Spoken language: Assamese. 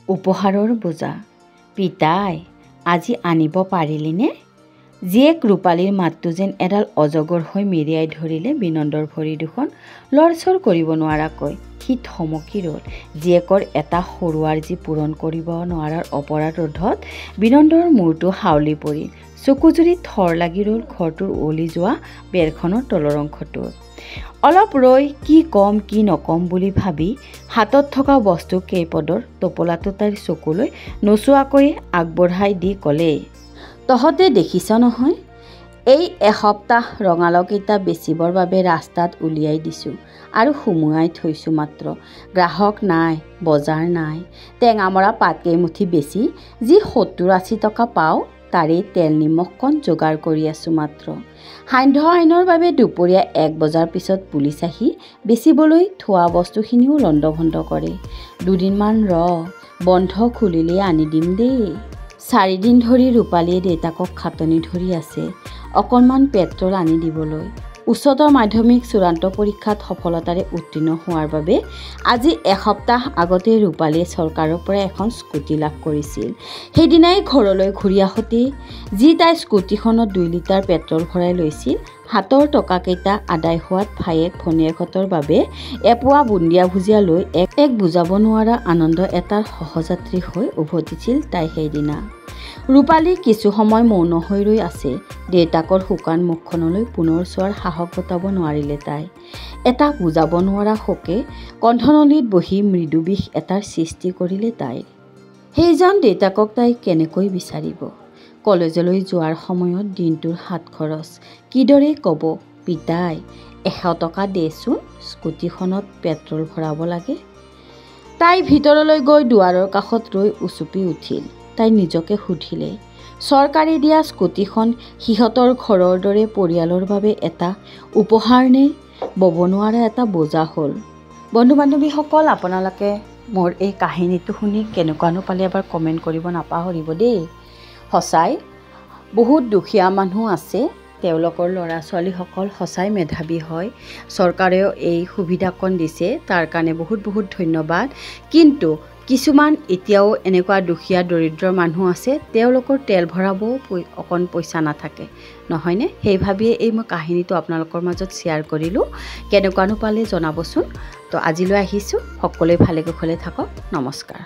উপহাৰৰ বোজা। পিতাই, আজি আনিব পাৰিলিনে? জীয়েক ৰূপালীৰ মাতটো যেন এডাল অজগৰ হৈ মেৰিয়াই ধৰিলে বিনন্দৰ ভৰি দুখন লৰচৰ কৰিব নোৱাৰাকৈ। সি থমকি ৰ'ল। জীয়েকৰ এটা সৰু আৰ্জি পূৰণ কৰিব নোৱাৰাৰ অপৰাধ ৰোধত বিনন্দৰ মূৰটো হাউলি পৰিল। চকুজুৰি থৰ লাগি ৰ'ল ঘৰটোৰ ওলি যোৱা বেৰখনৰ তলৰ অংশটোত। অলপ ৰৈ কি ক'ম কি নক'ম বুলি ভাবি হাতত থকা বস্তু কেইপদৰ টোপোলাটো তাইৰ চকুলৈ নোচোৱাকৈয়ে আগবঢ়াই দি ক'লে, তহঁতে দেখিছ নহয়, এই এসপ্তাহ ৰঙালাওকেইটা বেচিবৰ বাবে ৰাস্তাত উলিয়াই দিছোঁ আৰু সুমুৱাই থৈছোঁ মাত্ৰ। গ্ৰাহক নাই, বজাৰ নাই। টেঙামৰা পাত কেইমুঠি বেচি যি ৭০-৮০ টকা পাওঁ তাৰেই তেল নিমখকণ যোগাৰ কৰি আছোঁ মাত্ৰ। সান্ধ্য আইনৰ বাবে দুপৰীয়া ১ বজাৰ পিছত পুলিচ আহি বেচিবলৈ থোৱা বস্তুখিনিও লণ্ডভণ্ড কৰে। দুদিনমান বন্ধ খুলিলেই আনি দিম দেই। ৪ দিন ধৰি ৰূপালীয়ে দেউতাকক খাটনি ধৰি আছে অকণমান পেট্ৰল আনি দিবলৈ। উচ্চতৰ মাধ্যমিক চূড়ান্ত পৰীক্ষাত সফলতাৰে উত্তীৰ্ণ হোৱাৰ বাবে আজি এসপ্তাহ আগতে ৰূপালীয়ে চৰকাৰৰ পৰা এখন স্কুটি লাভ কৰিছিল। সেইদিনাই ঘৰলৈ ঘূৰি আহোঁতে যি তাই স্কুটিখনত ২ লিটাৰ পেট্ৰল ভৰাই লৈছিল, হাতৰ টকাকেইটা আদায় হোৱাত ভায়েক ভনীয়েকহঁতৰ বাবে এপোৱা বুন্দিয়া ভুজিয়া লৈ এক বুজাব নোৱাৰা আনন্দ এটাৰ সহযাত্ৰী হৈ উভতিছিল তাই সেইদিনা। ৰূপালী কিছু সময় মৌন হৈ ৰৈ আছে। দেউতাকৰ শুকান মুখখনলৈ পুনৰ চোৱাৰ সাহস গোটাব নোৱাৰিলে তাই। এটা বুজাব নোৱাৰা শোকে কণ্ঠনলীত বহি মৃদু বিষ এটাৰ সৃষ্টি কৰিলে তাইৰ। সেইজন দেউতাকক তাই কেনেকৈ বিচাৰিব? কলেজলৈ যোৱাৰ সময়ত দিনটোৰ হাত খৰচ কিদৰে ক'ব, পিতাই ১০০ টকা দেচোন, স্কুটিখনত পেট্ৰল ভৰাব লাগে। তাই ভিতৰলৈ গৈ দুৱাৰৰ কাষত ৰৈ উচুপি উঠিল। তাই নিজকে সুধিলে, চৰকাৰে দিয়া স্কুটিখন সিহঁতৰ ঘৰৰ দৰে পৰিয়ালৰ বাবে এটা উপহাৰ নে বব নোৱাৰা এটা বোজা হ'ল? বন্ধু বান্ধৱীসকল, আপোনালোকে মোৰ এই কাহিনীটো শুনি কেনেকুৱানো পালে এবাৰ কমেণ্ট কৰিব নাপাহৰিব দেই। সঁচাই বহুত দুখীয়া মানুহ আছে, তেওঁলোকৰ ল'ৰা ছোৱালীসকল সঁচাই মেধাৱী হয়। চৰকাৰেও এই সুবিধাকণ দিছে, তাৰ কাৰণে বহুত বহুত ধন্যবাদ। কিন্তু কিছুমান এতিয়াও এনেকুৱা দুখীয়া দৰিদ্ৰ মানুহ আছে, তেওঁলোকৰ তেল ভৰাবও অকণ পইচা নাথাকে, নহয়নে? সেই ভাবিয়ে এই মই কাহিনীটো আপোনালোকৰ মাজত শ্বেয়াৰ কৰিলোঁ। কেনেকুৱানো পালে জনাবচোন। তো আজিলৈ আহিছোঁ। সকলোৱে ভালে কুশলে থাকক। নমস্কাৰ।